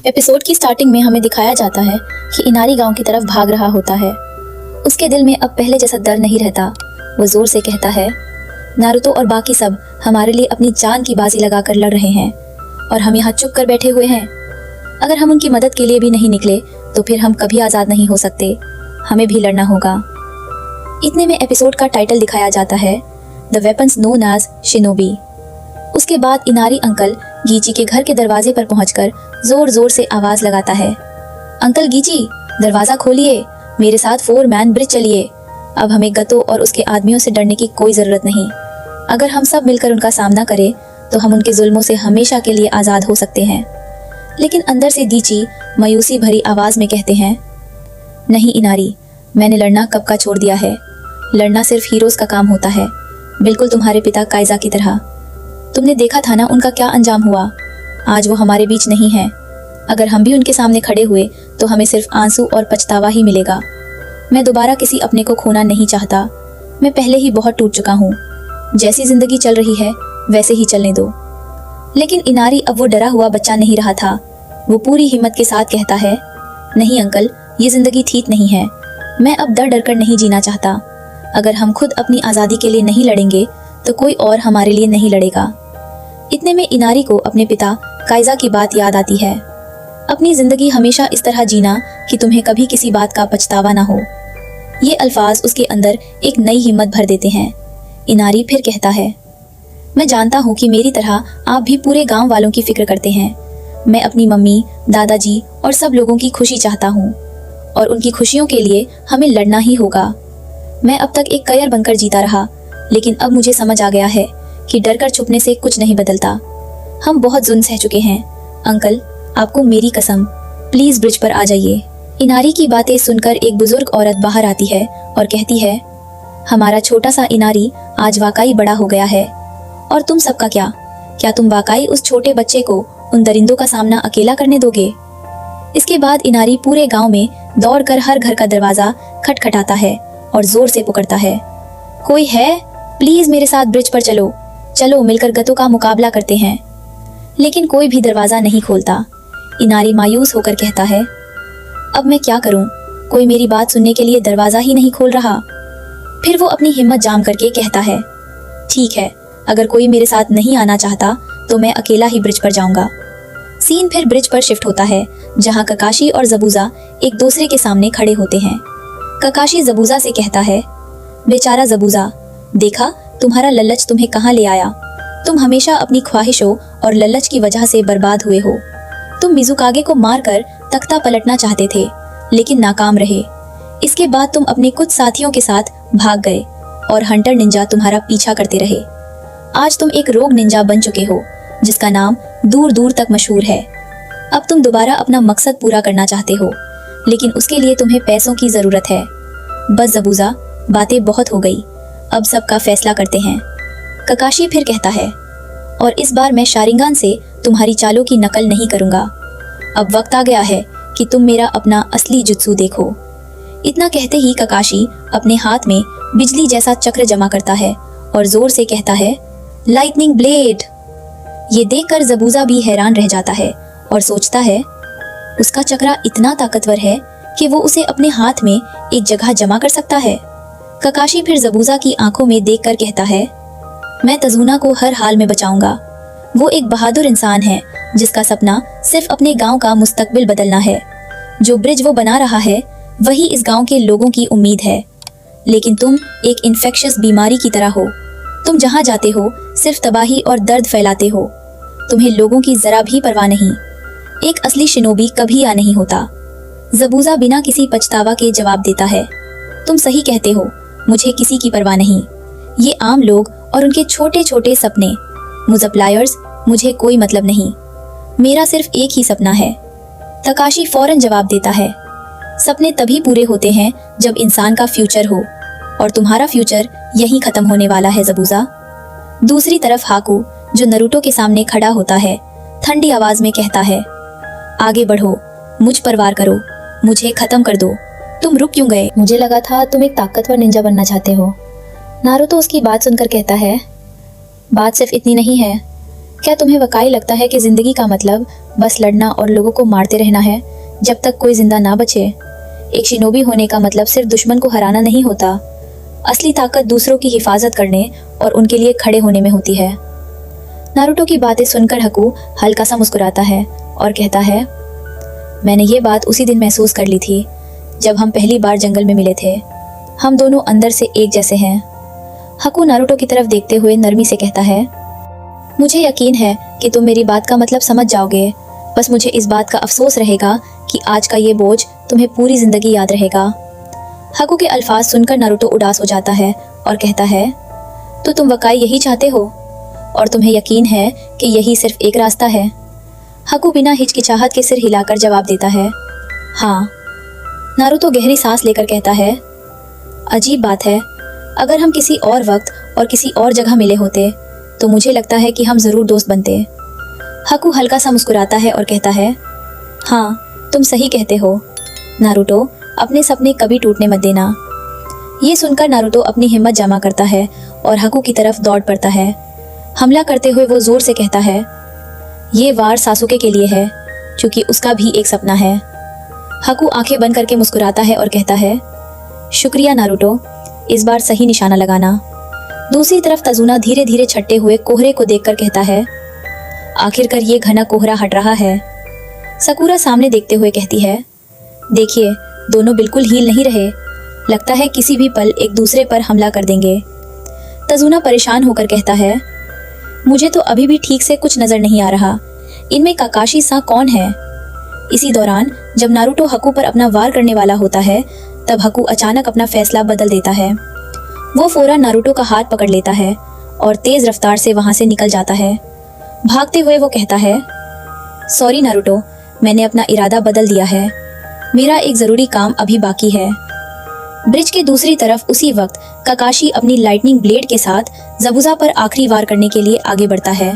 Episode की starting में हमें दिखाया जाता है कि इनारी गांव की तरफ भाग रहा होता है। उसके दिल में अब पहले जैसा डर नहीं रहता। वो जोर से कहता है, नारुतो और बाकी सब हमारे लिए अपनी जान की बाजी लगाकर लड़ रहे हैं और हम यहाँ चुप कर बैठे हुए हैं। अगर हम उनकी मदद के लिए भी नहीं निकले तो फिर हम कभी आज़ाद नहीं हो सकते। हमें भी लड़ना होगा। इतने में एपिसोड का टाइटल दिखाया जाता है, the weapons known as Shinobi. उसके बाद इनारी अंकल गीची के घर के दरवाजे पर पहुंचकर जोर जोर से आवाज लगाता है, अंकल गीची, दरवाजा खोलिए, मेरे साथ 4 मैन ब्रिज चलिए। अब हमें गतो और उसके आदमियों से डरने की कोई जरूरत नहीं। अगर हम सब मिलकर उनका सामना करें तो हम उनके जुल्मों से हमेशा के लिए आजाद हो सकते हैं। लेकिन अंदर से गीची मायूसी भरी आवाज में कहते हैं, नहीं इनारी, मैंने लड़ना कब का छोड़ दिया है। लड़ना सिर्फ हीरोज का काम होता है, बिल्कुल तुम्हारे पिता काइजा की तरह। तुमने देखा था ना उनका क्या अंजाम हुआ। आज वो हमारे बीच नहीं है। अगर हम भी उनके सामने खड़े हुए तो हमें सिर्फ आंसू और पछतावा ही मिलेगा। मैं दोबारा किसी अपने को खोना नहीं चाहता। मैं पहले ही बहुत टूट चुका हूँ। जैसी जिंदगी चल रही है वैसे ही चलने दो। लेकिन इनारी अब वो डरा हुआ बच्चा नहीं रहा था। वो पूरी हिम्मत के साथ कहता है, नहीं अंकल, ये जिंदगी ठीक नहीं है। मैं अब डर डर कर नहीं जीना चाहता। अगर हम खुद अपनी आज़ादी के लिए नहीं लड़ेंगे तो कोई और हमारे लिए नहीं लड़ेगा। इतने में इनारी को अपने पिता काइजा की बात याद आती है। अपनी जिंदगी हमेशा इस तरह जीना कि तुम्हें कभी किसी बात का पछतावा ना हो। ये अल्फाज उसके अंदर एक नई हिम्मत भर देते हैं। इनारी फिर कहता है, मैं जानता हूँ कि मेरी तरह आप भी पूरे गांव वालों की फिक्र करते हैं। मैं अपनी मम्मी, दादाजी और सब लोगों की खुशी चाहता हूँ और उनकी खुशियों के लिए हमें लड़ना ही होगा। मैं अब तक एक कयर बनकर जीता रहा, लेकिन अब मुझे समझ आ गया है कि डर कर छुपने से कुछ नहीं बदलता। हम बहुत जुल्म सह चुके हैं। अंकल, आपको मेरी कसम, प्लीज ब्रिज पर आ जाइए। इनारी की बातें सुनकर एक बुजुर्ग औरत बाहर आती है और कहती है, हमारा छोटा सा इनारी आज वाकई बड़ा हो गया है। और तुम सबका क्या तुम वाकई उस छोटे बच्चे को उन दरिंदों का सामना अकेला करने दोगे? इसके बाद इनारी पूरे गांव में दौड़कर हर घर का दरवाजा खटखटाता है और जोर से पुकारता है, कोई है? प्लीज मेरे साथ ब्रिज पर चलो, चलो मिलकर गतों का मुकाबला करते हैं। लेकिन कोई भी दरवाजा नहीं खोलता। इनारी मायूस होकर कहता है, अब मैं क्या करूं? कोई मेरी बात सुनने के लिए दरवाजा ही नहीं खोल रहा। फिर वो अपनी हिम्मत जाम करके कहता है, ठीक है, अगर कोई मेरे साथ नहीं आना चाहता तो मैं अकेला ही ब्रिज पर जाऊंगा। सीन फिर ब्रिज पर शिफ्ट होता है, जहां ककाशी और जबूजा एक दूसरे के सामने खड़े होते हैं। ककाशी जबूजा से कहता है, बेचारा जबूजा, देखा तुम्हारा लल्लच तुम्हें कहाँ ले आया। तुम हमेशा अपनी ख्वाहिशों और लल्लच की वजह से बर्बाद हुए हो। तुम मिजुकागे को मारकर तख्ता पलटना चाहते थे, लेकिन नाकाम रहे। इसके बाद तुम अपने कुछ साथियों के साथ भाग गए और हंटर निंजा तुम्हारा पीछा करते रहे। आज तुम एक रोग निंजा बन चुके हो, जिसका नाम दूर दूर तक मशहूर है। अब तुम दोबारा अपना मकसद पूरा करना चाहते हो, लेकिन उसके लिए तुम्हें पैसों की जरूरत है। बस जबूजा, बातें बहुत हो गई, अब सबका फैसला करते हैं। ककाशी फिर कहता है, और इस बार मैं शारिंगान से तुम्हारी चालों की नकल नहीं करूंगा। अब वक्त आ गया है कि तुम मेरा अपना असली जुत्सु देखो। इतना कहते ही ककाशी अपने हाथ में बिजली जैसा चक्र जमा करता है और जोर से कहता है, लाइटनिंग ब्लेड। ये देखकर जबूजा भी हैरान रह जाता है और सोचता है, उसका चक्रा इतना ताकतवर है कि वो उसे अपने हाथ में एक जगह जमा कर सकता है। ककाशी फिर जबूजा की आंखों में देखकर कहता है, मैं तजूना को हर हाल में बचाऊंगा। वो एक बहादुर इंसान है जिसका सपना सिर्फ अपने गांव का मुस्तकबिल बदलना है। जो ब्रिज वो बना रहा है वही इस गांव के लोगों की उम्मीद है। लेकिन तुम एक इन्फेक्शियस बीमारी की तरह हो। तुम जहां जाते हो सिर्फ तबाही और दर्द फैलाते हो। तुम्हें लोगों की जरा भी परवाह नहीं। एक असली शिनोबी कभी या नहीं होता। जबूजा बिना किसी पछतावा के जवाब देता है, तुम सही कहते हो, मुझे किसी की परवाह नहीं। ये आम लोग और उनके छोटे छोटे सपने, मुजप्लायर्स, मुझे कोई मतलब नहीं। मेरा सिर्फ एक ही सपना है। तकाशी फौरन जवाब देता है, सपने तभी पूरे होते हैं जब इंसान का फ्यूचर हो, और तुम्हारा फ्यूचर यहीं खत्म होने वाला है जबूजा। दूसरी तरफ हाकू, जो नरूटो के सामने खड़ा होता है, ठंडी आवाज में कहता है, आगे बढ़ो, मुझ पर वार करो, मुझे खत्म कर दो। तुम रुक क्यों गए? मुझे लगा था तुम एक ताकतवर निंजा बनना चाहते हो। नारुतो उसकी बात सुनकर कहता है, बात सिर्फ इतनी नहीं है। क्या तुम्हें वाकई लगता है कि जिंदगी का मतलब बस लड़ना और लोगों को मारते रहना है जब तक कोई जिंदा ना बचे। एक शिनोबी होने का मतलब सिर्फ दुश्मन को हराना नहीं होता। असली ताकत दूसरों की हिफाजत करने और उनके लिए खड़े होने में होती है। नारुतो की बातें सुनकर हकू हल्का सा मुस्कुराता है और कहता है, मैंने ये बात उसी दिन महसूस कर ली थी जब हम पहली बार जंगल में मिले थे। हम दोनों अंदर से एक जैसे हैं। हकू नारुतो की तरफ देखते हुए नरमी से कहता है, मुझे यकीन है कि तुम मेरी बात का मतलब समझ जाओगे। बस मुझे इस बात का अफसोस रहेगा कि आज का ये बोझ तुम्हें पूरी जिंदगी याद रहेगा। हकू के अल्फाज सुनकर नारुतो उदास हो जाता है और कहता है, तो तुम वकाई यही चाहते हो और तुम्हें यकीन है कि यही सिर्फ एक रास्ता है? हकू बिना हिचकिचाहट के सिर हिलाकर जवाब देता है, हाँ। नारुतो गहरी सांस लेकर कहता है, अजीब बात है, अगर हम किसी और वक्त और किसी और जगह मिले होते तो मुझे लगता है कि हम जरूर दोस्त बनते। हकू हल्का सा मुस्कुराता है और कहता है, हाँ तुम सही कहते हो नारुतो, अपने सपने कभी टूटने मत देना। ये सुनकर नारुतो अपनी हिम्मत जमा करता है और हकू की तरफ दौड़ पड़ता है। हमला करते हुए वो जोर से कहता है, ये वार सासुके के लिए है क्योंकि उसका भी एक सपना है। हकू आंखें बंद करके मुस्कुराता है और कहता है, शुक्रिया नारुतो, इस बार सही निशाना लगाना। दूसरी तरफ तजुना धीरे धीरे छटते हुए कोहरे को देखकर कहता है, आखिरकार ये घना कोहरा हट रहा है। सकुरा सामने देखते हुए कहती है, देखिए दोनों बिल्कुल हील नहीं रहे, लगता है किसी भी पल एक दूसरे पर हमला कर देंगे। तजुना परेशान होकर कहता है, मुझे तो अभी भी ठीक से कुछ नजर नहीं आ रहा, इनमें काकाशी सा कौन है? इसी दौरान जब नारुतो हकू पर अपना वार करने वाला होता है तब हकू अचानक अपना फैसला बदल देता है। वो फौरन नारुतो का हाथ पकड़ लेता है और तेज रफ्तार से वहां से निकल जाता है। भागते हुए वो कहता है, सॉरी नारुतो, मैंने अपना इरादा बदल दिया है, मेरा एक जरूरी काम अभी बाकी है। ब्रिज के दूसरी तरफ उसी वक्त काकाशी अपनी लाइटनिंग ब्लेड के साथ जबुजा पर आखिरी वार करने के लिए आगे बढ़ता है।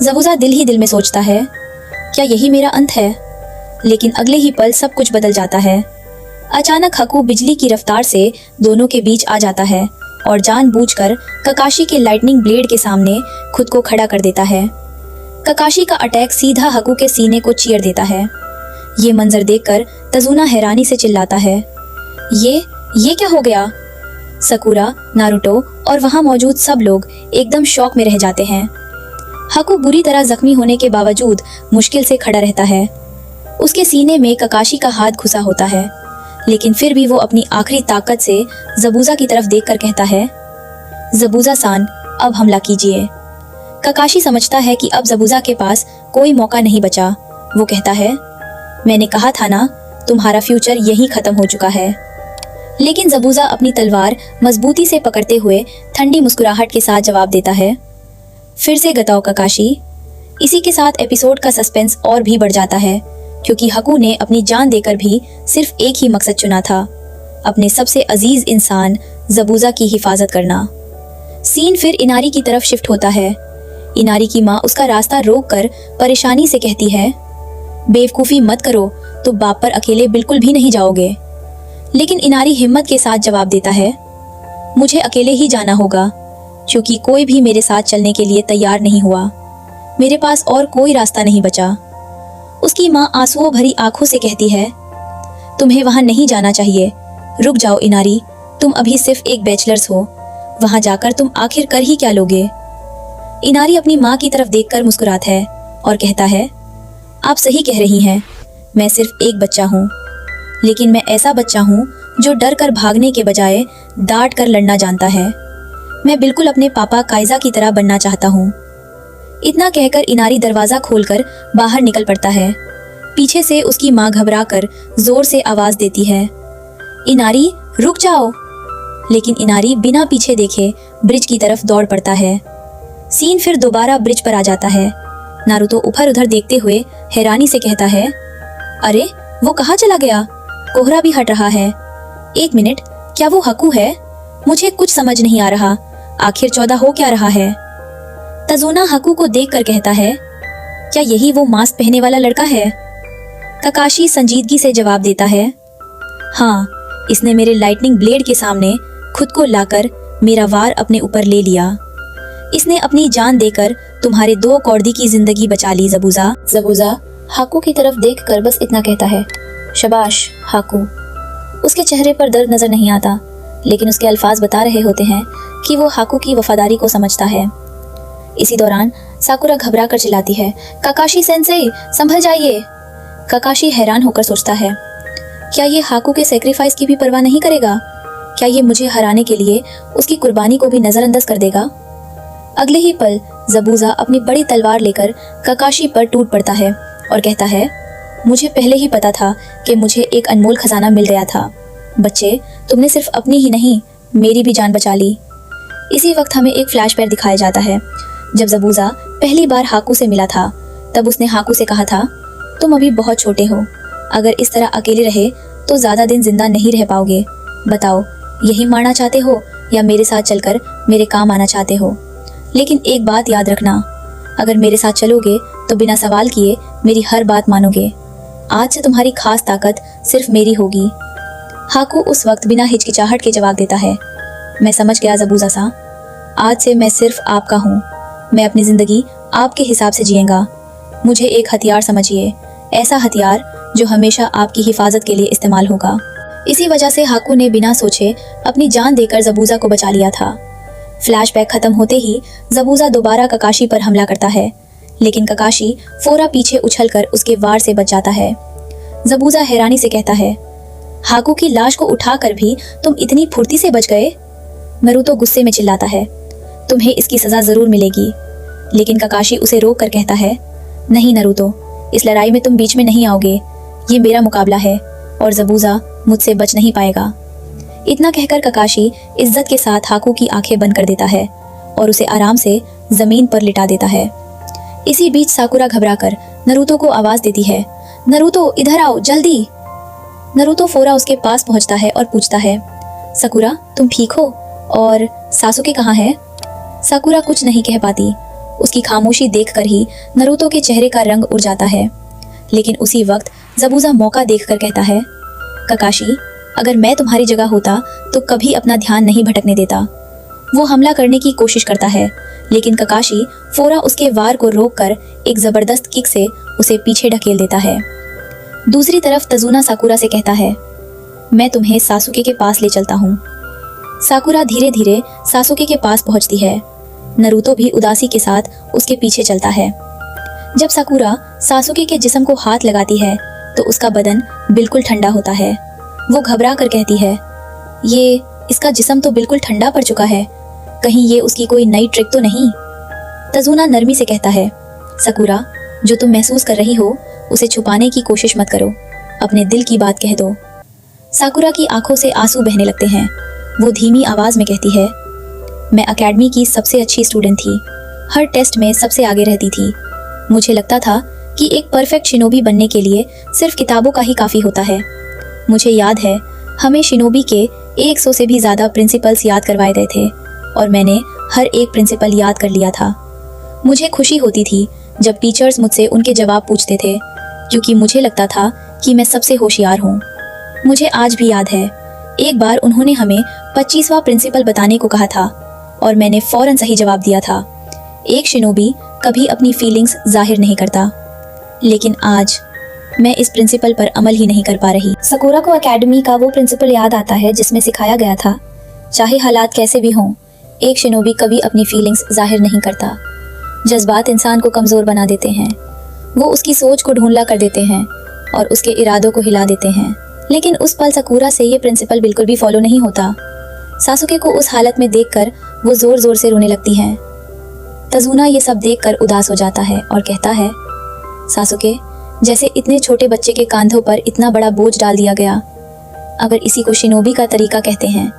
जबुजा दिल ही दिल में सोचता है, क्या यही मेरा अंत है? लेकिन अगले ही पल सब कुछ बदल जाता है। अचानक हकू बिजली की रफ्तार से दोनों के बीच आ जाता है और जानबूझकर काकाशी के लाइटनिंग ब्लेड के सामने खुद को खड़ा कर देता है। काकाशी का अटैक सीधा हकू के सीने को चीर देता है। ये मंजर देखकर तजुना हैरानी से चिल्लाता है, ये क्या हो गया? सकुरा, नारुतो और वहां मौजूद सब लोग एकदम शॉक में रह जाते हैं। हकू बुरी तरह जख्मी होने के बावजूद मुश्किल से खड़ा रहता है। उसके सीने में काकाशी का हाथ घुसा होता है, लेकिन फिर भी वो अपनी आखिरी ताकत से जबूजा की तरफ देखकर कहता है, जबूजा सान, अब हमला कीजिए। काकाशी समझता है कि अब जबूजा के पास कोई मौका नहीं बचा। वो कहता है, मैंने कहा था ना, तुम्हारा फ्यूचर यहीं खत्म हो चुका है। लेकिन जबूजा अपनी तलवार मजबूती से पकड़ते हुए ठंडी मुस्कुराहट के साथ जवाब देता है, फिर से गताओ काकाशी। इसी के साथ एपिसोड का सस्पेंस और भी बढ़ जाता है क्योंकि हकू ने अपनी जान देकर भी सिर्फ एक ही मकसद चुना था, अपने सबसे अजीज इंसान जबूजा की हिफाजत करना। सीन फिर इनारी की तरफ शिफ्ट होता है। इनारी की माँ उसका रास्ता रोककर परेशानी से कहती है, बेवकूफ़ी मत करो, तो बाप पर अकेले बिल्कुल भी नहीं जाओगे। लेकिन इनारी हिम्मत के साथ जवाब देता है, मुझे अकेले ही जाना होगा क्योंकि कोई भी मेरे साथ चलने के लिए तैयार नहीं हुआ। मेरे पास और कोई रास्ता नहीं बचा। उसकी माँ आंसुओं भरी आंखों से कहती है, तुम्हें वहां नहीं जाना चाहिए, रुक जाओ इनारी, तुम अभी सिर्फ एक बैचलर्स हो, वहां जाकर तुम आखिर कर ही क्या लोगे? इनारी अपनी माँ की तरफ देखकर मुस्कुराता है और कहता है, आप सही कह रही हैं, मैं सिर्फ एक बच्चा हूँ, लेकिन मैं ऐसा बच्चा हूँ जो डर कर भागने के बजाय डांट कर लड़ना जानता है। मैं बिल्कुल अपने पापा काइजा की तरह बनना चाहता हूँ। इतना कहकर इनारी दरवाजा खोलकर बाहर निकल पड़ता है। पीछे से उसकी माँ घबराकर जोर से आवाज देती है, इनारी रुक जाओ। लेकिन इनारी बिना पीछे देखे ब्रिज की तरफ दौड़ पड़ता है। सीन फिर दोबारा ब्रिज पर आ जाता है। नारुतो उधर उधर देखते हुए हैरानी से कहता है, अरे वो कहाँ चला गया? कोहरा भी हट रहा है। एक मिनट, क्या वो हकू है? मुझे कुछ समझ नहीं आ रहा, आखिर 14 हो क्या रहा है? तजुना हकू को देखकर कहता है, क्या यही वो मास्क पहने वाला लड़का है? काकाशी संजीदगी से जवाब देता है, हाँ, इसने मेरे लाइटनिंग ब्लेड के सामने खुद को लाकर मेरा वार अपने ऊपर ले लिया। इसने अपनी जान देकर तुम्हारे 2 कौड़ी की जिंदगी बचा ली जबूजा। हाकू की तरफ देखकर बस इतना कहता है, शाबाश हाकू। उसके चेहरे पर दर्द नजर नहीं आता, लेकिन उसके अल्फाज बता रहे होते हैं कि वो हाकू की वफादारी को समझता है। इसी दौरान साकुरा घबरा कर चिल्लाती है, काकाशी सेंसेई, संभल जाइए। काकाशी हैरान होकर सोचता है, क्या ये हाकू के सेक्रीफाइस की भी परवाह नहीं करेगा? क्या ये मुझे हराने के लिए उसकी कुर्बानी को भी नजरअंदाज कर देगा? अगले ही पल ज़बूज़ा अपनी बड़ी तलवार लेकर काकाशी पर टूट पड़ता है और कहता है, मुझे पहले ही पता था कि मुझे एक अनमोल खजाना मिल गया था। बच्चे, तुमने सिर्फ अपनी ही नहीं, मेरी भी जान बचा ली। इसी वक्त हमें एक फ्लैशबैक दिखाया जाता है। जब ज़बूज़ा पहली बार हाकू से मिला था, तब उसने हाकू से कहा था, तुम अभी बहुत छोटे हो, अगर इस तरह अकेले रहे तो ज़्यादा दिन जिंदा नहीं रह पाओगे। बताओ, यही मारना चाहते हो या मेरे साथ चलकर मेरे काम आना चाहते हो? लेकिन एक बात याद रखना, अगर मेरे साथ चलोगे तो बिना सवाल किए मेरी हर बात मानोगे। आज से तुम्हारी खास ताकत सिर्फ मेरी होगी। हाकू उस वक्त बिना हिचकिचाहट के जवाब देता है, मैं समझ गया ज़बूज़ा सा, आज से मैं सिर्फ आपका हूँ। मैं अपनी ज़िंदगी आपके हिसाब से जिएगा। मुझे एक हथियार समझिए, ऐसा हथियार जो हमेशा आपकी हिफाजत के लिए इस्तेमाल होगा। इसी वजह से हाकू ने बिना सोचे अपनी जान देकर ज़बूज़ा को बचा लिया था। फ्लैशबैक खत्म होते ही ज़बूज़ा दोबारा काकाशी पर हमला करता है, लेकिन काकाशी फोरा पीछे उछलकर उसके वार से बच जाता है। ज़बूज़ा हैरानी से कहता है, हाकू की लाश को उठाकर भी तुम इतनी फुर्ती से बच गए? नरूतो गुस्से में चिल्लाता है, तुम्हें इसकी सजा जरूर मिलेगी। लेकिन काकाशी उसे रोक कर कहता है, नहीं नरूतो, इस लड़ाई में तुम बीच में नहीं आओगे। ये मेरा मुकाबला है और ज़बूज़ा मुझसे बच नहीं पाएगा। इतना कहकर काकाशी इज्जत के साथ हाकू की आंखें बंद कर देता है और उसे आराम से जमीन पर लिटा देता है। इसी बीच साकुरा घबराकर नरूतो को आवाज देती है, नरूतो इधर आओ जल्दी। नरूतो फोरा उसके पास पहुंचता है और पूछता है, साकुरा तुम ठीक हो? और सासुके कहाँ है? साकुरा कुछ नहीं कह पाती। उसकी खामोशी देखकर ही नरूतो के चेहरे का रंग उड़ जाता है। लेकिन उसी वक्त ज़बूज़ा मौका देखकर कहता है, काकाशी, अगर मैं तुम्हारी जगह होता तो कभी अपना ध्यान नहीं भटकने देता। वो हमला करने की कोशिश करता है, लेकिन काकाशी फोरा उसके वार को रोककर एक जबरदस्त किक से उसे पीछे ढकेल देता है। दूसरी तरफ तजुना साकुरा से कहता है, मैं तुम्हें सासुके के पास ले चलता हूँ। साकुरा धीरे धीरे सासुके के पास पहुंचती है। नरूतो भी उदासी के साथ उसके पीछे चलता है। जब साकुरा सासुके के जिस्म को हाथ लगाती है तो उसका बदन बिल्कुल ठंडा होता है। वो घबरा कर कहती है, ये इसका जिस्म तो बिल्कुल ठंडा पड़ चुका है, कहीं ये उसकी कोई नई ट्रिक तो नहीं? तजुना नरमी से कहता है, साकुरा, जो तुम महसूस कर रही हो उसे छुपाने की कोशिश मत करो, अपने दिल की बात कह दो। साकुरा की आंखों से आंसू बहने लगते हैं। वो धीमी आवाज में कहती है, मैं एकेडमी की सबसे अच्छी स्टूडेंट थी, हर टेस्ट में सबसे आगे रहती थी। मुझे लगता था कि एक परफेक्ट शिनोबी बनने के लिए सिर्फ किताबों का ही काफ़ी होता है। मुझे याद है हमें शिनोबी के 100 से भी ज़्यादा प्रिंसिपल्स याद करवाए गए थे और मैंने हर एक प्रिंसिपल याद कर लिया था। मुझे खुशी होती थी जब टीचर्स मुझसे उनके जवाब पूछते थे, क्योंकि मुझे लगता था कि मैं सबसे होशियार हूँ। मुझे आज भी याद है, एक बार उन्होंने हमें 25वां प्रिंसिपल बताने को कहा था और मैंने फौरन सही जवाब दिया था। एक शिनोबी कभी अपनी फीलिंग्स जाहिर नहीं करता, लेकिन आज मैं इस प्रिंसिपल पर अमल ही नहीं कर पा रही। साकुरा को एकेडमी का वो प्रिंसिपल याद आता है जिसमें सिखाया गया था, चाहे हालात कैसे भी हों, एक शिनोबी कभी अपनी फीलिंग्स जाहिर नहीं करता। जज्बात इंसान को कमज़ोर बना देते हैं, वो उसकी सोच को ढूंढला कर देते हैं और उसके इरादों को हिला देते हैं। लेकिन उस पल साकुरा से ये प्रिंसिपल बिल्कुल भी फॉलो नहीं होता। सासुके को उस हालत में देखकर वो जोर जोर से रोने लगती है। तजुना ये सब देखकर उदास हो जाता है और कहता है, सासुके, जैसे इतने छोटे बच्चे के कांधों पर इतना बड़ा बोझ डाल दिया गया। अगर इसी को शिनोबी का तरीका कहते हैं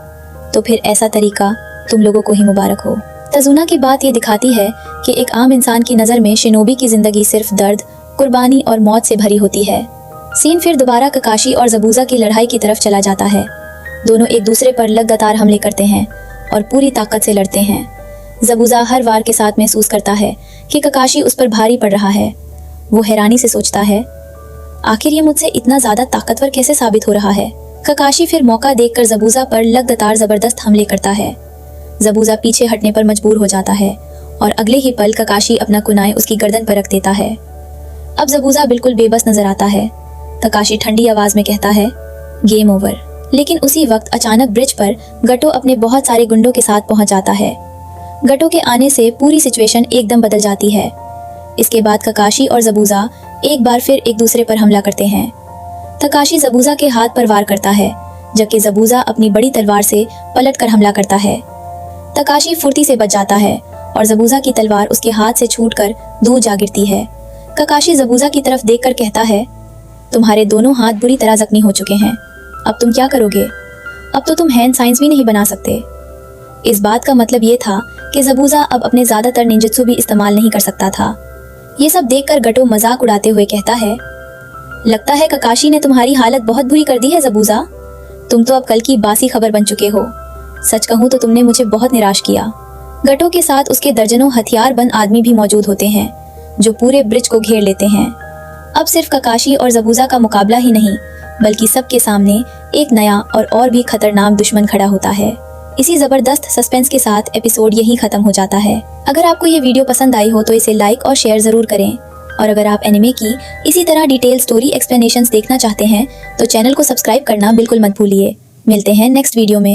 तो फिर ऐसा तरीका तुम लोगों को ही मुबारक हो। तजुना की बात ये दिखाती है कि एक आम इंसान की नज़र में शिनोबी की जिंदगी सिर्फ दर्द, कुर्बानी और मौत से भरी होती है। सीन फिर दोबारा काकाशी और ज़बूज़ा की लड़ाई की तरफ चला जाता है। दोनों एक दूसरे पर लगातार हमले करते हैं और पूरी ताकत से लड़ते हैं। ज़बूज़ा हर वार के साथ महसूस करता है कि काकाशी उस पर भारी पड़ रहा है। वो हैरानी से सोचता है, आखिर ये मुझसे इतना ज़्यादा ताकतवर कैसे साबित हो रहा है। काकाशी फिर मौका देखकर ज़बूज़ा पर लगातार ज़बरदस्त हमले करता है। ज़बूज़ा पीछे हटने पर मजबूर हो जाता है और अगले ही पल काकाशी अपना कुनाई उसकी गर्दन पर रख देता है। अब ज़बूज़ा बिल्कुल बेबस नजर आता है। तकाशी ठंडी आवाज में कहता है, गेम ओवर। लेकिन उसी वक्त अचानक ब्रिज पर गटो अपने बहुत सारे गुंडों के साथ पहुंच जाता है। गटो के आने से पूरी सिचुएशन एकदम बदल जाती है। इसके बाद ककाशी और ज़बूज़ा एक बार फिर एक दूसरे पर हमला करते हैं। तकाशी ज़बूज़ा के हाथ पर वार करता है, जबकि ज़बूज़ा अपनी बड़ी तलवार से पलटकर हमला करता है। तकाशी फुर्ती से बच जाता है और ज़बूज़ा की तलवार उसके हाथ से छूटकर दूर जा गिरती है। ककाशी ज़बूज़ा की तरफ देखकर कहता है, तुम्हारे दोनों हाथ बुरी तरह जख्मी हो चुके हैं, अब तुम क्या करोगे? अब तो तुम हैंड साइंस भी नहीं बना सकते। इस बात का मतलब ये था कि ज़बूज़ा अब अपने ज़्यादातर निंजुत्सु भी इस्तेमाल नहीं कर सकता था। ये सब देखकर गटो मजाक उड़ाते हुए कहता है, लगता है ककाशी ने तुम्हारी हालत बहुत बुरी कर दी है ज़बूज़ा। तुम तो अब कल की बासी खबर बन चुके हो। सच कहूँ तो तुमने मुझे बहुत निराश किया। गटो के साथ उसके दर्जनों हथियारबंद आदमी भी मौजूद होते हैं, जो पूरे ब्रिज को घेर लेते हैं। अब सिर्फ ककाशी और ज़बूज़ा का मुकाबला ही नहीं, बल्कि सबके सामने एक नया और भी खतरनाक दुश्मन खड़ा होता है। इसी जबरदस्त सस्पेंस के साथ एपिसोड यहीं खत्म हो जाता है। अगर आपको ये वीडियो पसंद आई हो तो इसे लाइक और शेयर जरूर करें। और अगर आप एनिमे की इसी तरह डिटेल स्टोरी एक्सप्लेनेशंस देखना चाहते हैं तो चैनल को सब्सक्राइब करना बिल्कुल मत भूलिए। मिलते हैं नेक्स्ट वीडियो में।